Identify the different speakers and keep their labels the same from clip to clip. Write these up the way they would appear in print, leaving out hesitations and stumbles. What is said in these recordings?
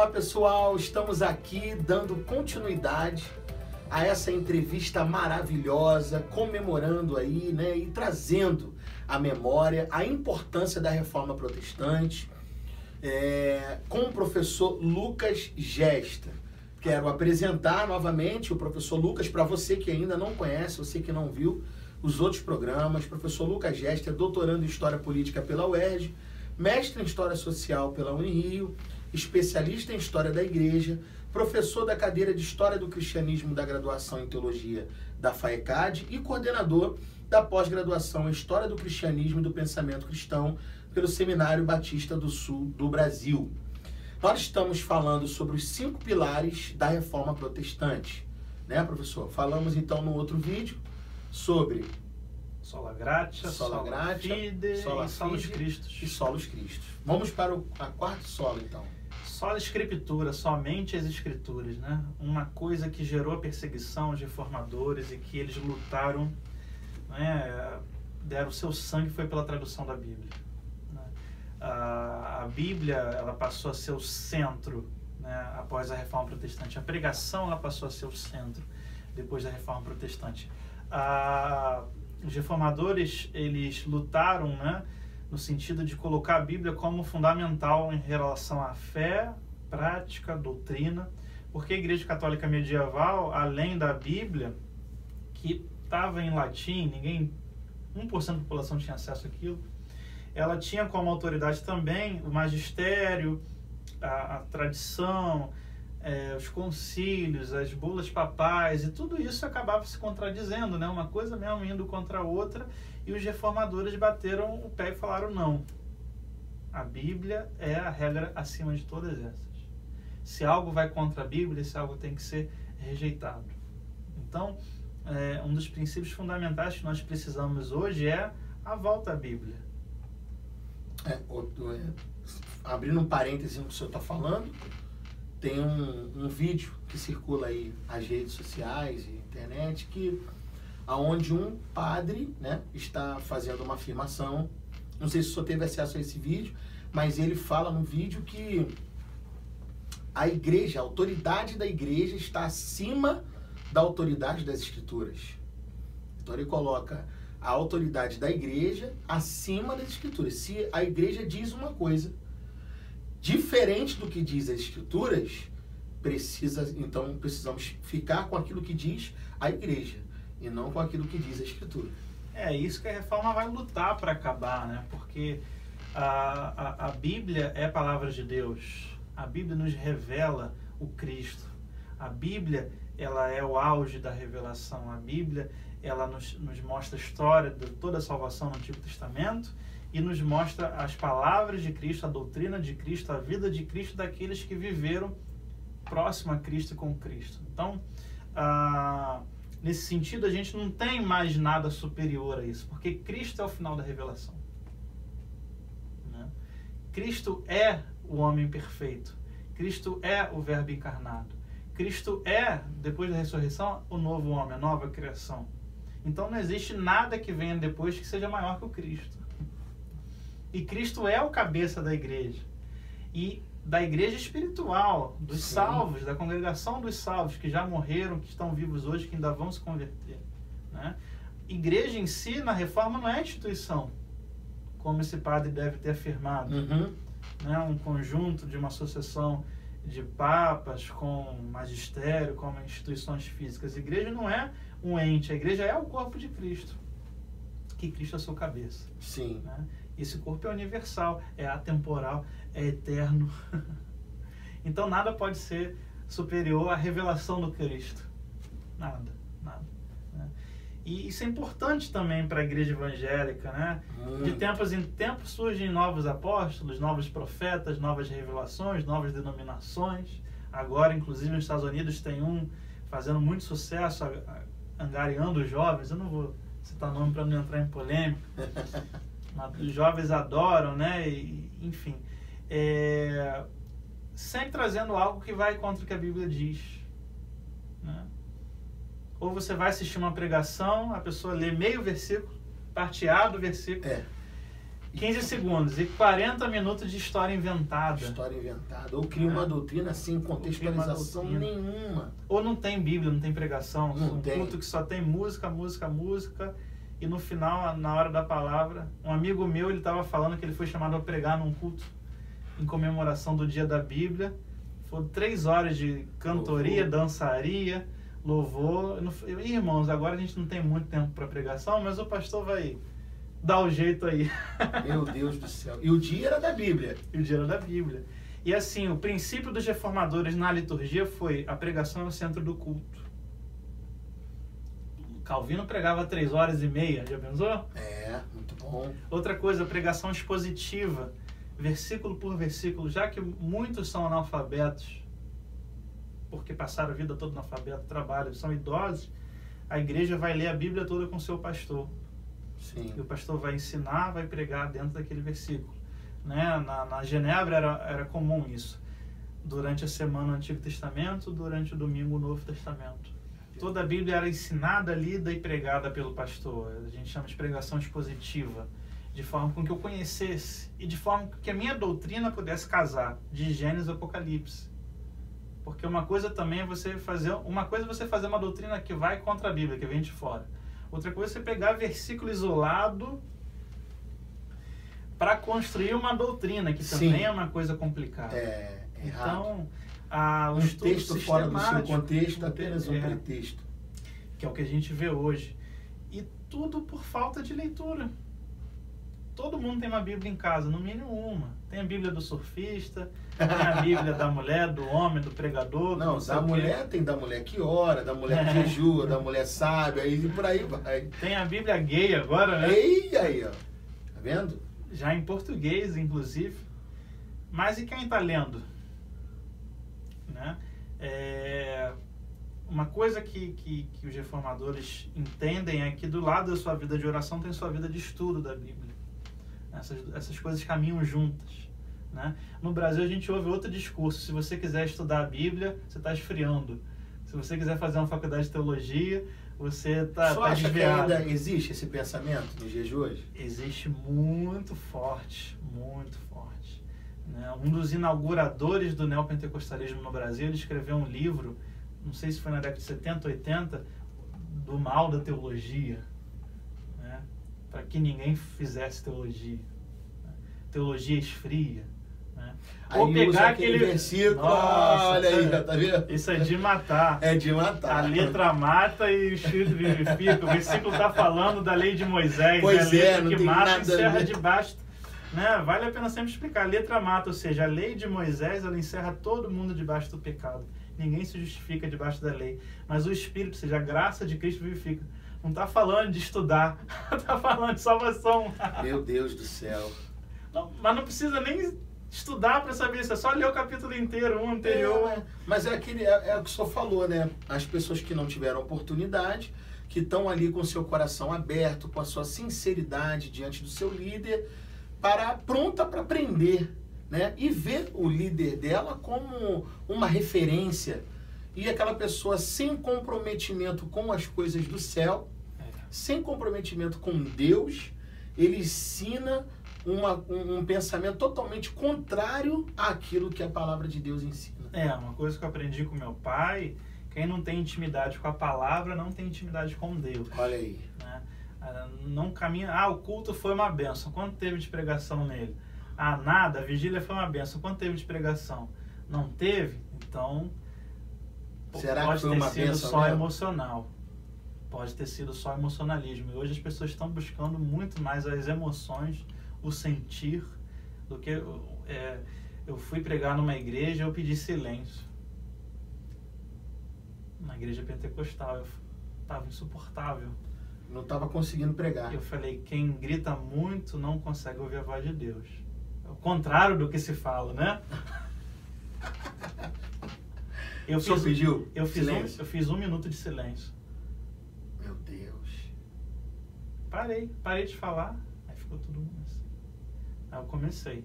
Speaker 1: Olá pessoal, estamos aqui dando continuidade a essa entrevista maravilhosa, comemorando aí, né, e trazendo à memória a importância da Reforma Protestante com o professor Lucas Gesta. Quero apresentar novamente o professor Lucas para você que ainda não conhece, você que não viu os outros programas. Professor Lucas Gesta é doutorando em História Política pela UERJ, mestre em História Social pela Unirio, especialista em História da Igreja, professor da cadeira de História do Cristianismo da graduação em Teologia da FAECAD e coordenador da pós-graduação em História do Cristianismo e do Pensamento Cristão pelo Seminário Batista do Sul do Brasil. Nós estamos falando sobre os 5 pilares da Reforma Protestante, né, professor? Falamos então no outro vídeo sobre
Speaker 2: Sola Gratia, Sola Fide e Solus Christus.
Speaker 1: E Solus Christus. Vamos para a quarta sola, então.
Speaker 2: Sola Escritura, somente as Escrituras, né? Uma coisa que gerou a perseguição aos reformadores e que eles lutaram, né? Deram o seu sangue, foi pela tradução da Bíblia. Né? A Bíblia, ela passou a ser o centro, né? Após a Reforma Protestante. A pregação, ela passou a ser o centro depois da Reforma Protestante. Os reformadores, eles lutaram, né, no sentido de colocar a Bíblia como fundamental em relação à fé, prática, doutrina, porque a Igreja Católica Medieval, além da Bíblia, que estava em latim, 1% da população tinha acesso àquilo, ela tinha como autoridade também o magistério, a tradição, os concílios, as bulas papais, e tudo isso acabava se contradizendo, né? Uma coisa mesmo indo contra a outra, e os reformadores bateram o pé e falaram: não, a Bíblia é a regra acima de todas essas. Se algo vai contra a Bíblia, esse algo tem que ser rejeitado. Então, um dos princípios fundamentais que nós precisamos hoje é a volta à Bíblia.
Speaker 1: Abrindo um parêntese no que o senhor está falando, tem um vídeo que circula aí nas redes sociais e internet, aonde um padre, né, está fazendo uma afirmação. Não sei se o senhor teve acesso a esse vídeo, mas ele fala no vídeo que a igreja, a autoridade da igreja está acima da autoridade das escrituras. Então ele coloca a autoridade da igreja acima das escrituras. Se a igreja diz uma coisa diferente do que diz as escrituras, então precisamos ficar com aquilo que diz a igreja e não com aquilo que diz a escritura.
Speaker 2: É isso que a reforma vai lutar para acabar, né? Porque a Bíblia é a palavra de Deus. A Bíblia nos revela o Cristo. A Bíblia, ela é o auge da revelação. A Bíblia, ela nos mostra a história de toda a salvação no Antigo Testamento e nos mostra as palavras de Cristo, a doutrina de Cristo, a vida de Cristo, daqueles que viveram próximo a Cristo e com Cristo. Então, nesse sentido, a gente não tem mais nada superior a isso, porque Cristo é o final da revelação. Né? Cristo é o homem perfeito. Cristo é o Verbo encarnado. Cristo é, depois da ressurreição, o novo homem, a nova criação. Então, não existe nada que venha depois que seja maior que o Cristo. E Cristo é o cabeça da igreja. E da igreja espiritual, dos
Speaker 1: Sim.
Speaker 2: salvos, da congregação dos salvos, que já morreram, que estão vivos hoje, que ainda vão se converter. Né? Igreja em si, na reforma, não é instituição, como esse padre deve ter afirmado. Né? Um conjunto de uma associação de papas com magistério, como instituições físicas. A igreja não é um ente, a igreja é o corpo de Cristo, que Cristo é a sua cabeça.
Speaker 1: Sim.
Speaker 2: Né? Esse corpo é universal, é atemporal, é eterno. Então nada pode ser superior à revelação do Cristo. Nada. Né? E isso é importante também para a igreja evangélica, né? De tempos em tempos surgem novos apóstolos, novos profetas, novas revelações, novas denominações. Agora, inclusive, nos Estados Unidos tem um fazendo muito sucesso, angariando os jovens. Eu não vou citar nome para não entrar em polêmica. Os jovens adoram, né? Enfim, sempre trazendo algo que vai contra o que a Bíblia diz, né? Ou você vai assistir uma pregação, a pessoa lê meio versículo, parte A do versículo, 15 segundos e 40 minutos de história inventada.
Speaker 1: História inventada. Ou cria uma doutrina sem contextualização nenhuma.
Speaker 2: Ou não tem Bíblia, não tem pregação.
Speaker 1: Não tem.
Speaker 2: Culto que só tem música. E no final, na hora da palavra, um amigo meu, ele estava falando que ele foi chamado a pregar num culto em comemoração do dia da Bíblia. Foram 3 horas de cantoria, dançaria, louvor. Irmãos, agora a gente não tem muito tempo para pregação, mas o pastor vai dar o jeito aí.
Speaker 1: Meu Deus do céu. E o dia era da Bíblia.
Speaker 2: E o dia era da Bíblia. E assim, o princípio dos reformadores na liturgia foi a pregação no centro do culto. Calvino pregava 3 horas e meia, já pensou?
Speaker 1: É, muito bom.
Speaker 2: Outra coisa, a pregação expositiva, versículo por versículo, já que muitos são analfabetos, porque passaram a vida toda analfabeto, trabalham, são idosos, a igreja vai ler a Bíblia toda com o seu pastor.
Speaker 1: Sim.
Speaker 2: E o pastor vai ensinar, vai pregar dentro daquele versículo. Né? Na Genebra era comum isso. Durante a semana o Antigo Testamento, durante o domingo o Novo Testamento. Toda a Bíblia era ensinada, lida e pregada pelo pastor. A gente chama de pregação expositiva. De forma com que eu conhecesse e de forma que a minha doutrina pudesse casar de Gênesis e Apocalipse. Porque uma coisa também é você fazer uma doutrina que vai contra a Bíblia, que vem de fora. Outra coisa é você pegar versículo isolado para construir uma doutrina, que também é uma coisa complicada.
Speaker 1: É errado.
Speaker 2: Então, o
Speaker 1: texto fora do seu contexto, apenas um pretexto.
Speaker 2: Que é o que a gente vê hoje. E tudo por falta de leitura. Todo mundo tem uma Bíblia em casa, no mínimo uma. Tem a Bíblia do surfista, tem a Bíblia da mulher, do homem, do pregador.
Speaker 1: Não, da mulher tem da mulher que ora, da mulher que jejua, da mulher sábia, e por aí vai.
Speaker 2: Tem a Bíblia gay agora, né?
Speaker 1: E aí, ó. Tá vendo?
Speaker 2: Já em português, inclusive. Mas e quem está lendo? Né? Uma coisa que os reformadores entendem é que do lado da sua vida de oração tem sua vida de estudo da Bíblia. Essas coisas caminham juntas. Né? No Brasil a gente ouve outro discurso. Se você quiser estudar a Bíblia, você está esfriando. Se você quiser fazer uma faculdade de teologia, você está desviado.
Speaker 1: Acha que ainda existe esse pensamento nos dias de hoje?
Speaker 2: Existe muito forte, muito forte. Né? Um dos inauguradores do neopentecostalismo no Brasil, ele escreveu um livro, não sei se foi na década de 70, 80, do mal da teologia. Né? Para que ninguém fizesse teologia. Né? Teologia esfria. Né?
Speaker 1: Ou pegar aquele versículo, nossa, olha aí, tá vendo?
Speaker 2: Isso é de matar.
Speaker 1: É de matar.
Speaker 2: A letra mata e o espírito vivifica. O versículo está falando da lei de Moisés.
Speaker 1: Pois
Speaker 2: a letra
Speaker 1: não
Speaker 2: que
Speaker 1: tem
Speaker 2: mata
Speaker 1: nada
Speaker 2: encerra debaixo. Né? Vale a pena sempre explicar. A letra mata, ou seja, a lei de Moisés, ela encerra todo mundo debaixo do pecado. Ninguém se justifica debaixo da lei. Mas o Espírito, ou seja, a graça de Cristo vivifica. Não está falando de estudar, está falando de salvação.
Speaker 1: Meu Deus do céu.
Speaker 2: Não, mas não precisa nem estudar para saber isso, é só ler o capítulo inteiro, um anterior.
Speaker 1: Mas é o que o senhor falou, né? As pessoas que não tiveram oportunidade, que estão ali com o seu coração aberto, com a sua sinceridade diante do seu líder, pronta para aprender, né? E ver o líder dela como uma referência. E aquela pessoa sem comprometimento com as coisas do céu, sem comprometimento com Deus, ele ensina um pensamento totalmente contrário àquilo que a palavra de Deus ensina.
Speaker 2: Uma coisa que eu aprendi com meu pai, quem não tem intimidade com a palavra, não tem intimidade com Deus.
Speaker 1: Olha aí.
Speaker 2: Né? Não caminha, o culto foi uma bênção, quanto teve de pregação nele? Nada, a vigília foi uma bênção, quanto teve de pregação? Não teve? Então,
Speaker 1: será
Speaker 2: pode
Speaker 1: que foi
Speaker 2: ter
Speaker 1: uma
Speaker 2: sido
Speaker 1: bênção
Speaker 2: só
Speaker 1: mesmo?
Speaker 2: Emocional. Pode ter sido só emocionalismo. E hoje as pessoas estão buscando muito mais as emoções, o sentir, do que... eu fui pregar numa igreja, eu pedi silêncio. Na igreja pentecostal, eu estava insuportável.
Speaker 1: Não estava conseguindo pregar.
Speaker 2: Eu falei, quem grita muito não consegue ouvir a voz de Deus. É o contrário do que se fala, né?
Speaker 1: O senhor pediu silêncio?
Speaker 2: Eu fiz 1 minuto de silêncio.
Speaker 1: Meu Deus.
Speaker 2: Parei de falar, aí ficou todo mundo assim. Aí eu comecei.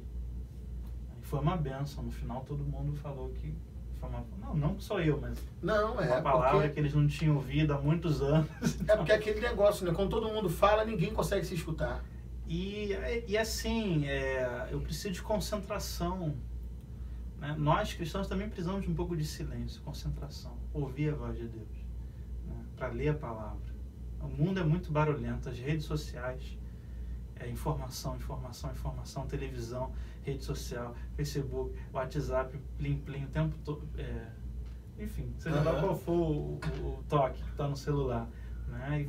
Speaker 2: Aí foi uma bênção, no final todo mundo falou que foi uma... Não sou eu, mas... uma palavra que eles não tinham ouvido há muitos anos.
Speaker 1: É porque é aquele negócio, né? Quando todo mundo fala, ninguém consegue se escutar.
Speaker 2: E assim, eu preciso de concentração. Né? Nós, cristãos, também precisamos de um pouco de silêncio, concentração. Ouvir a voz de Deus. Né? Para ler a palavra. O mundo é muito barulhento. As redes sociais, informação, televisão, rede social, Facebook, WhatsApp, plim, o tempo todo. Enfim, seja lá qual for o toque que está no celular. Né?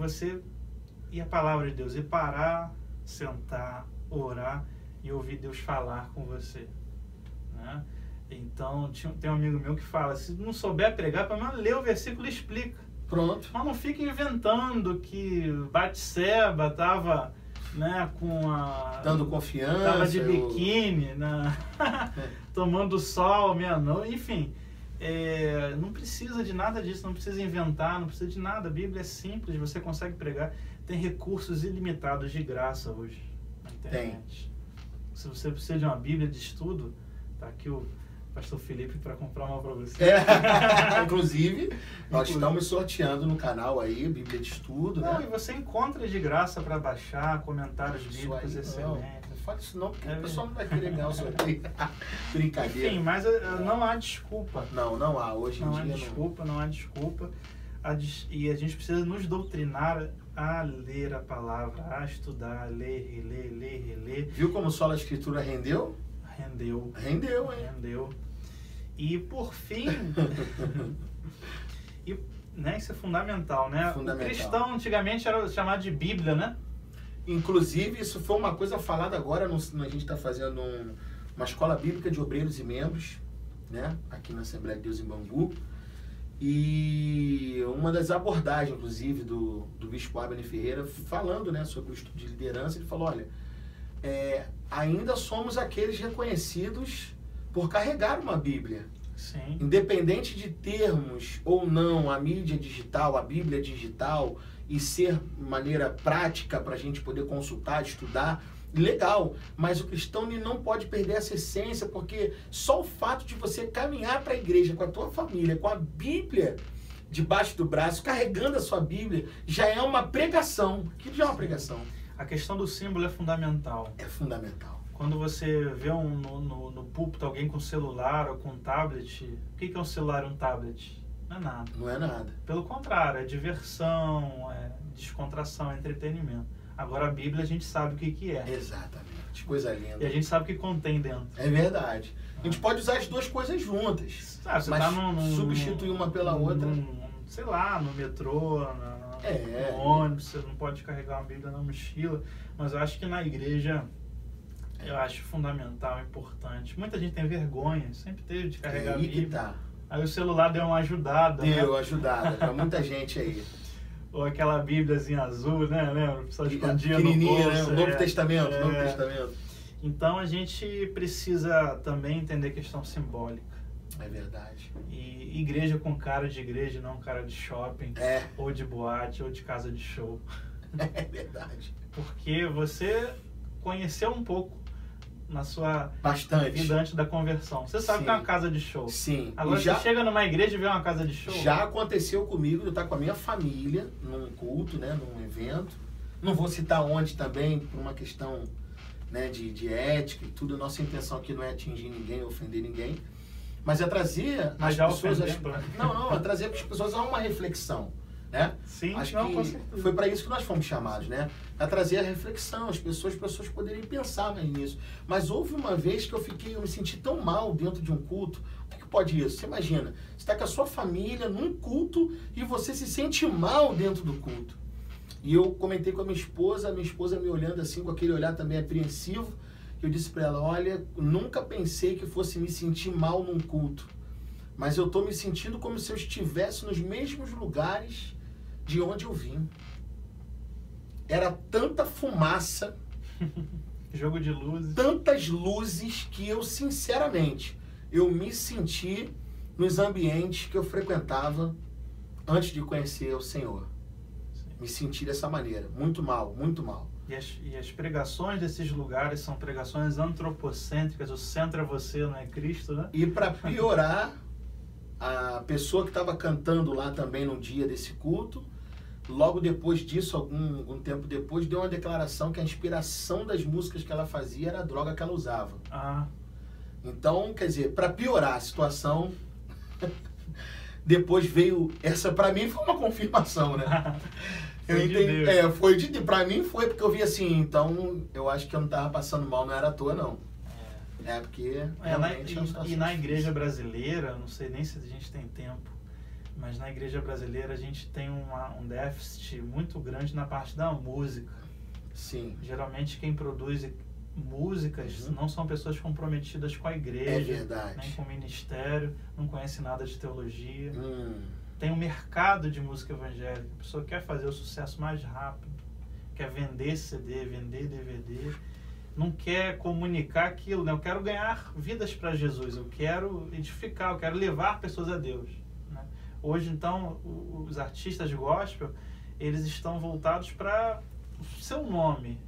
Speaker 2: E a palavra de Deus, e parar, sentar, orar e ouvir Deus falar com você. Né? Então, tem um amigo meu que fala, se não souber pregar, pelo menos lê o versículo e explica.
Speaker 1: Pronto.
Speaker 2: Mas não fica inventando que Batseba estava, né,
Speaker 1: dando confiança.
Speaker 2: Estava de biquíni, tomando sol, meia-noite, enfim. Não precisa de nada disso, não precisa inventar, não precisa de nada. A Bíblia é simples, você consegue pregar. Tem recursos ilimitados de graça hoje na internet. Se você precisa de uma Bíblia de estudo, tá aqui o Pastor Felipe para comprar uma para você.
Speaker 1: Inclusive, nós estamos sorteando no canal aí, Bíblia de Estudo.
Speaker 2: Não, né? E você encontra de graça para baixar, comentários bíblicos excelentes.
Speaker 1: Não fala isso não, porque o pessoal não vai querer ganhar o sorteio. Brincadeira.
Speaker 2: Enfim, mas não há desculpa.
Speaker 1: Não há. Hoje em dia
Speaker 2: não há desculpa. E a gente precisa nos doutrinar a ler a palavra, a estudar, a ler, reler.
Speaker 1: Viu como só a Escritura rendeu?
Speaker 2: Rendeu, hein? Rendeu. E por fim, né, isso é fundamental, né? O cristão antigamente era chamado de Bíblia, né?
Speaker 1: Inclusive, isso foi uma coisa falada agora, a gente está fazendo uma escola bíblica de obreiros e membros, né? Aqui na Assembleia de Deus em Bangu. E uma das abordagens, inclusive, do Bispo Abner Ferreira, falando, né, sobre o estudo de liderança, ele falou, olha, ainda somos aqueles reconhecidos por carregar uma Bíblia.
Speaker 2: Sim.
Speaker 1: Independente de termos ou não a mídia digital, a Bíblia digital, e ser maneira prática para a gente poder consultar, estudar, legal. Mas o cristão não pode perder essa essência, porque só o fato de você caminhar para a igreja com a tua família, com a Bíblia debaixo do braço, carregando a sua Bíblia, já é uma pregação. O que já é uma pregação?
Speaker 2: A questão do símbolo é fundamental.
Speaker 1: É fundamental.
Speaker 2: Quando você vê no púlpito alguém com celular ou com tablet, o que é um celular e um tablet? Não é nada.
Speaker 1: Não é nada.
Speaker 2: Pelo contrário, é diversão, é descontração, é entretenimento. Agora a Bíblia a gente sabe o que é.
Speaker 1: Exatamente. Coisa linda.
Speaker 2: E a gente sabe o que contém dentro.
Speaker 1: É verdade. A gente pode usar as duas coisas juntas.
Speaker 2: Você
Speaker 1: mas
Speaker 2: tá
Speaker 1: substituir uma pela outra.
Speaker 2: Sei lá, no metrô, no ônibus, você não pode carregar uma Bíblia na mochila. Mas eu acho que na igreja, eu acho fundamental, importante. Muita gente tem vergonha, sempre teve de carregar a Bíblia.
Speaker 1: Que tá.
Speaker 2: Aí o celular deu uma ajudada.
Speaker 1: Deu ajudada pra muita gente aí.
Speaker 2: Ou aquela Bíbliazinha azul, né? Lembra? Só escondia no bolso.
Speaker 1: Né? O Novo Testamento, Novo Testamento.
Speaker 2: Então a gente precisa também entender a questão simbólica.
Speaker 1: É verdade.
Speaker 2: E igreja com cara de igreja, não cara de shopping, ou de boate, ou de casa de show.
Speaker 1: É verdade.
Speaker 2: Porque você conheceu um pouco na sua
Speaker 1: Bastante
Speaker 2: vida antes da conversão. Você sabe que é uma casa de show.
Speaker 1: Sim.
Speaker 2: Agora você chega numa igreja e vê uma casa de show.
Speaker 1: Já aconteceu comigo de eu estar com a minha família num culto, né, num evento. Não vou citar onde também, por uma questão, né, de ética e tudo. Nossa intenção aqui não é atingir ninguém, ofender ninguém. Mas é trazer as pessoas... Não, é trazer para as pessoas a uma reflexão. Né?
Speaker 2: Sim,
Speaker 1: acho que foi para isso que nós fomos chamados, né? A trazer a reflexão, as pessoas poderem pensar nisso. Mas houve uma vez que eu me senti tão mal dentro de um culto. O que pode isso? Você imagina, você está com a sua família num culto e você se sente mal dentro do culto. E eu comentei com a minha esposa me olhando assim, com aquele olhar também apreensivo. Eu disse para ela, olha, nunca pensei que fosse me sentir mal num culto. Mas eu estou me sentindo como se eu estivesse nos mesmos lugares de onde eu vim. Era tanta fumaça,
Speaker 2: jogo de luzes,
Speaker 1: tantas luzes que eu, sinceramente, eu me senti nos ambientes que eu frequentava antes de conhecer o Senhor. Sim. Me senti dessa maneira, muito mal, muito mal.
Speaker 2: E as pregações desses lugares são pregações antropocêntricas, o centro é você, não é Cristo, né?
Speaker 1: E para piorar, a pessoa que estava cantando lá também no dia desse culto, logo depois disso, algum tempo depois, deu uma declaração que a inspiração das músicas que ela fazia era a droga que ela usava.
Speaker 2: Ah.
Speaker 1: Então, quer dizer, para piorar a situação, depois veio essa, para mim foi uma confirmação, né? Eu entendi. Foi de Deus. Pra mim foi porque eu vi assim, então eu acho que eu não tava passando mal, não era à toa, não. Porque realmente
Speaker 2: e na igreja brasileira, não sei nem se a gente tem tempo, mas na igreja brasileira a gente tem um déficit muito grande na parte da música.
Speaker 1: Sim.
Speaker 2: Geralmente quem produz músicas não são pessoas comprometidas com a igreja, nem com o ministério, não conhecem nada de teologia. Tem um mercado de música evangélica, a pessoa quer fazer o sucesso mais rápido, quer vender CD, vender DVD, não quer comunicar aquilo, né? Eu quero ganhar vidas para Jesus, eu quero edificar, eu quero levar pessoas a Deus, né? Hoje, então, os artistas gospel, eles estão voltados para o seu nome,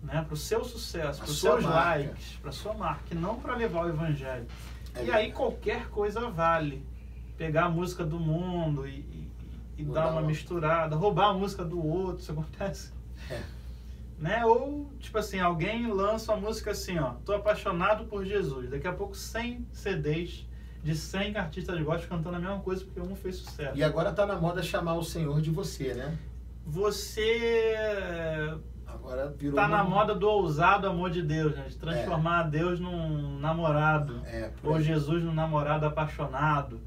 Speaker 2: né? Para o seu sucesso, para os seus likes, para a sua marca, e não para levar o evangelho. E aí qualquer coisa vale. Pegar a música do mundo e dar uma misturada, roubar a música do outro, isso acontece. Né? Ou, tipo assim, alguém lança uma música assim, ó, tô apaixonado por Jesus. Daqui a pouco 100 CDs de 100 artistas gospel cantando a mesma coisa porque um fez sucesso.
Speaker 1: E agora tá na moda chamar o Senhor de você, né?
Speaker 2: Você
Speaker 1: agora virou
Speaker 2: tá na moda do ousado amor de Deus, né? De transformar Deus num namorado, ou Jesus num namorado apaixonado.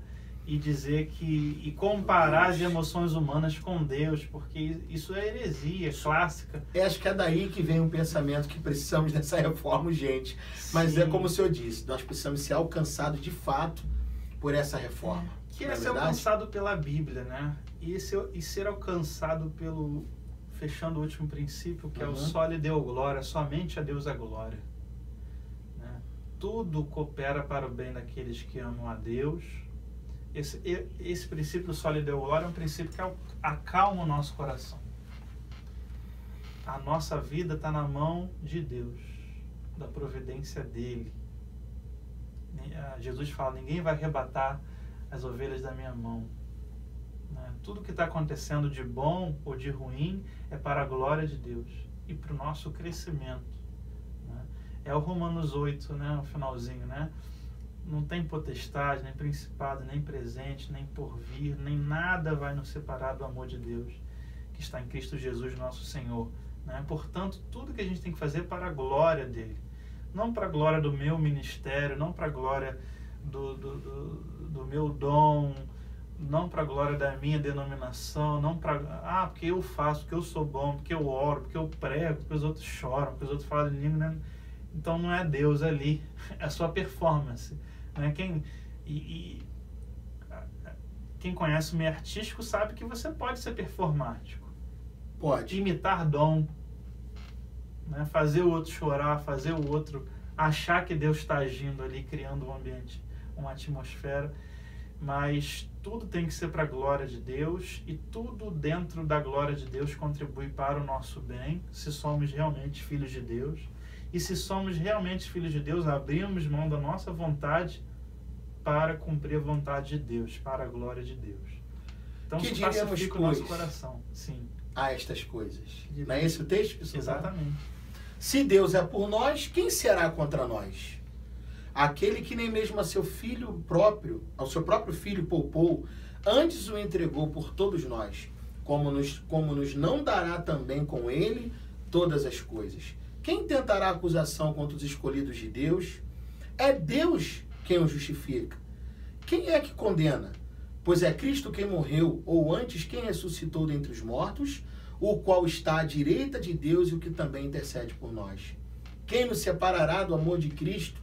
Speaker 2: E dizer e comparar as emoções humanas com Deus, porque isso é heresia clássica.
Speaker 1: Acho que é daí que vem um pensamento que precisamos dessa reforma urgente. Mas é como o senhor disse, nós precisamos ser alcançados de fato por essa reforma.
Speaker 2: Que é ser alcançado pela Bíblia, né? E ser alcançado pelo, fechando o último princípio, que é o só lhe deu glória, somente a Deus a glória. Né? Tudo coopera para o bem daqueles que amam a Deus. Esse princípio só lhe deu glória é um princípio que acalma o nosso coração. A nossa vida está na mão de Deus, da providência dele. Jesus fala, ninguém vai arrebatar as ovelhas da minha mão. Né? Tudo que está acontecendo de bom ou de ruim é para a glória de Deus e para o nosso crescimento. Né? É o Romanos 8, né? O finalzinho, né? Não tem potestade, nem principado, nem presente, nem porvir, nem nada vai nos separar do amor de Deus, que está em Cristo Jesus, nosso Senhor. Né? Portanto, tudo que a gente tem que fazer é para a glória dele. Não para a glória do meu ministério, não para a glória do meu dom, não para a glória da minha denominação, não para... porque eu faço, porque eu sou bom, porque eu oro, porque eu prego, porque os outros choram, porque os outros falam em língua, né? Então não é Deus ali, é a sua performance. Né? Quem conhece o meio artístico sabe que você pode ser performático.
Speaker 1: Pode.
Speaker 2: Imitar dom. Né? Fazer o outro chorar, fazer o outro achar que Deus está agindo ali, criando um ambiente, uma atmosfera. Mas tudo tem que ser para a glória de Deus e tudo dentro da glória de Deus contribui para o nosso bem, se somos realmente filhos de Deus. E se somos realmente filhos de Deus, abrimos mão da nossa vontade para cumprir a vontade de Deus, para a glória de Deus. Então,
Speaker 1: que
Speaker 2: isso pacifica o nosso coração. Sim.
Speaker 1: A estas coisas. Não é esse o texto, pessoal?
Speaker 2: Exatamente.
Speaker 1: Se Deus é por nós, quem será contra nós? Aquele que nem mesmo ao seu próprio filho poupou, antes o entregou por todos nós, como nos não dará também com ele todas as coisas. Quem tentará acusação contra os escolhidos de Deus? É Deus quem os justifica. Quem é que condena? Pois é Cristo quem morreu, ou antes quem ressuscitou dentre os mortos, o qual está à direita de Deus e o que também intercede por nós. Quem nos separará do amor de Cristo?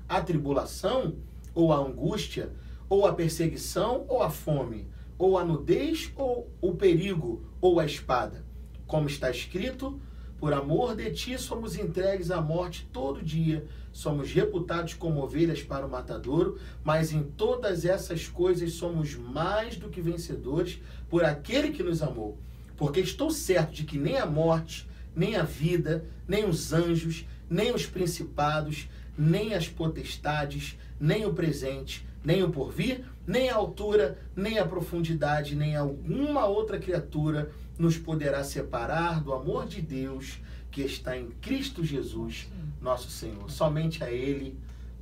Speaker 1: A tribulação, ou a angústia, ou a perseguição, ou a fome, ou a nudez, ou o perigo, ou a espada? Como está escrito, por amor de ti somos entregues à morte todo dia, somos reputados como ovelhas para o matadouro, mas em todas essas coisas somos mais do que vencedores por aquele que nos amou. Porque estou certo de que nem a morte, nem a vida, nem os anjos, nem os principados, nem as potestades, nem o presente, nem o porvir, nem a altura, nem a profundidade, nem alguma outra criatura nos poderá separar do amor de Deus que está em Cristo Jesus, nosso Senhor. Somente a Ele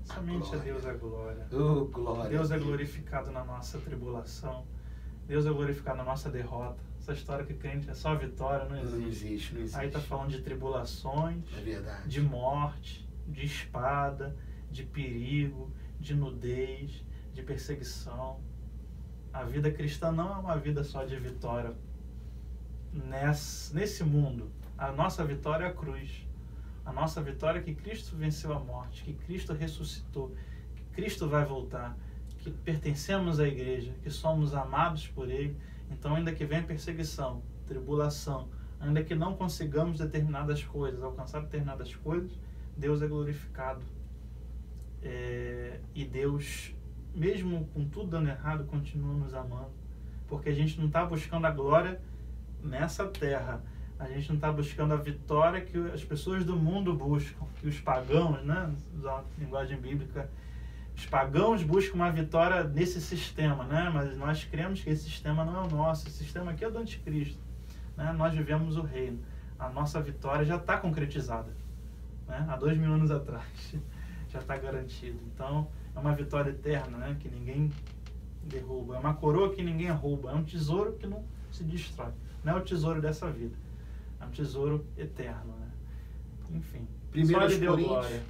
Speaker 1: a
Speaker 2: Somente
Speaker 1: glória.
Speaker 2: a Deus é glória.
Speaker 1: Oh, glória.
Speaker 2: Deus é glorificado na nossa tribulação. Deus é glorificado na nossa derrota. Essa história que crente é só vitória, não existe.
Speaker 1: Não existe, não existe.
Speaker 2: Aí está falando de tribulações,
Speaker 1: É verdade.
Speaker 2: de morte, de espada, de perigo, de nudez, de perseguição. A vida cristã não é uma vida só de vitória. Nesse mundo, a nossa vitória é a cruz. A nossa vitória é que Cristo venceu a morte, que Cristo ressuscitou, que Cristo vai voltar, que pertencemos à igreja, que somos amados por Ele. Então, ainda que venha perseguição, tribulação, ainda que não consigamos determinadas coisas, alcançar determinadas coisas, Deus é glorificado. E Deus, mesmo com tudo dando errado, continua nos amando. Porque a gente não está buscando a glória nessa terra. A gente não está buscando a vitória que as pessoas do mundo buscam, que os pagãos, né, usando a linguagem bíblica, os pagãos buscam uma vitória nesse sistema, né? Mas nós cremos que esse sistema não é o nosso, esse sistema aqui é do anticristo, né? Nós vivemos o reino, a nossa vitória já está concretizada, né? Há 2000 anos atrás, já está garantido. Então, é uma vitória eterna, né? Que ninguém derruba, é uma coroa que ninguém rouba, é um tesouro que não se destrói, não é o tesouro dessa vida, é um tesouro eterno, né? Enfim,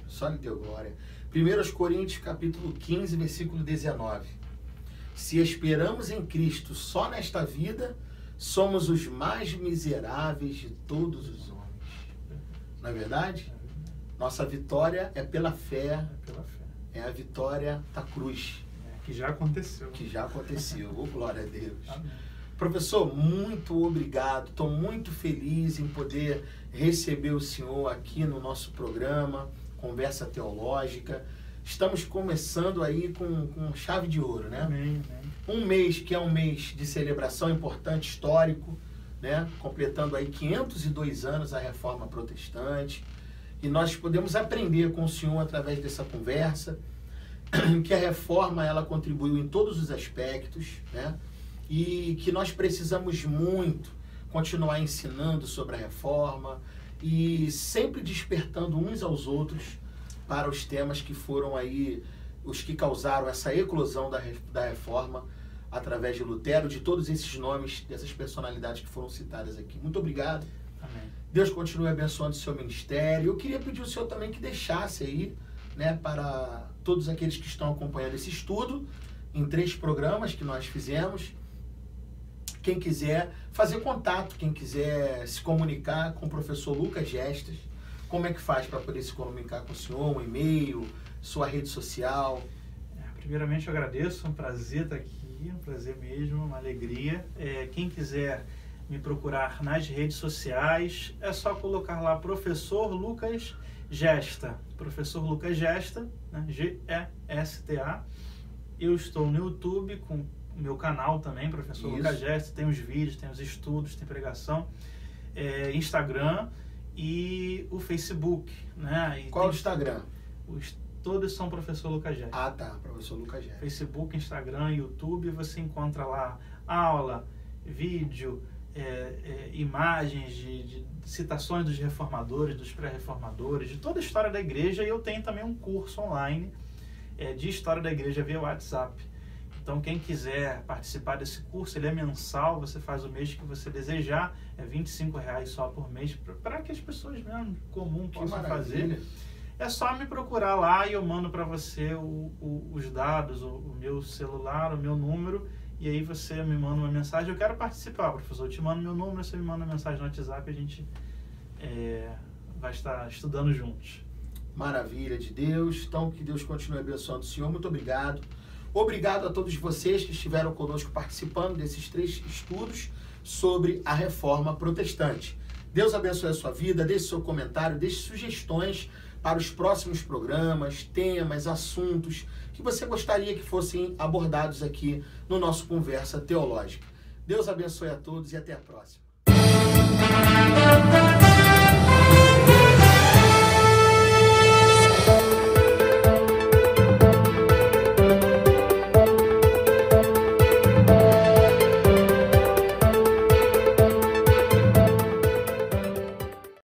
Speaker 1: Só lhe deu glória. 1 Coríntios capítulo 15, versículo 19. Se esperamos em Cristo só nesta vida, somos os mais miseráveis de todos os homens. Não é verdade? Nossa vitória é pela fé. É a vitória da cruz.
Speaker 2: Que já aconteceu.
Speaker 1: Que já aconteceu. Oh, glória a Deus.
Speaker 2: Amém.
Speaker 1: Professor, muito obrigado. Estou muito feliz em poder receber o senhor aqui no nosso programa, Conversa Teológica. Estamos começando aí com chave de ouro, né?
Speaker 2: Amém, amém.
Speaker 1: Um mês que é um mês de celebração importante, histórico, né? Completando aí 502 anos a Reforma Protestante. E nós podemos aprender com o senhor através dessa conversa que a Reforma ela contribuiu em todos os aspectos, né? E que nós precisamos muito continuar ensinando sobre a Reforma e sempre despertando uns aos outros para os temas que foram aí os que causaram essa eclosão da Reforma através de Lutero, de todos esses nomes, dessas personalidades que foram citadas aqui. Muito obrigado.
Speaker 2: Amém.
Speaker 1: Deus continue abençoando o seu ministério. Eu queria pedir ao senhor também que deixasse aí, né, para todos aqueles que estão acompanhando esse estudo, em 3 programas que nós fizemos. Quem quiser fazer contato, quem quiser se comunicar com o professor Lucas Gestas, como é que faz para poder se comunicar com o senhor? Um e-mail, sua rede social?
Speaker 2: Primeiramente, eu agradeço, é um prazer estar aqui, um prazer mesmo, uma alegria. Quem quiser me procurar nas redes sociais, é só colocar lá Professor Lucas Gesta. Professor Lucas Gesta, né? G-E-S-T-A. Eu estou no YouTube com o meu canal também, Professor Lucas Gesta. Tem os vídeos, tem os estudos, tem pregação. Instagram e o Facebook, né? E
Speaker 1: qual o Instagram?
Speaker 2: Todos são Professor Lucas Gesta.
Speaker 1: Ah, tá. Professor Lucas Gesta.
Speaker 2: Facebook, Instagram, YouTube, você encontra lá aula, vídeo, imagens de citações dos reformadores, dos pré-reformadores, de toda a história da igreja. E eu tenho também um curso online de história da igreja via WhatsApp. Então, quem quiser participar desse curso, ele é mensal, você faz o mês que você desejar, é R$25 só por mês, para que as pessoas mesmo comum possam fazer. É só me procurar lá e eu mando para você os dados, o meu celular, o meu número, e aí você me manda uma mensagem. Eu quero participar, professor. Eu te mando meu número, você me manda uma mensagem no WhatsApp e a gente vai estar estudando juntos.
Speaker 1: Maravilha de Deus. Então, que Deus continue abençoando o senhor. Muito obrigado. Obrigado a todos vocês que estiveram conosco participando desses 3 estudos sobre a Reforma Protestante. Deus abençoe a sua vida. Deixe seu comentário, deixe sugestões para os próximos programas, temas, assuntos que você gostaria que fossem abordados aqui no nosso Conversa Teológica. Deus abençoe a todos e até a próxima.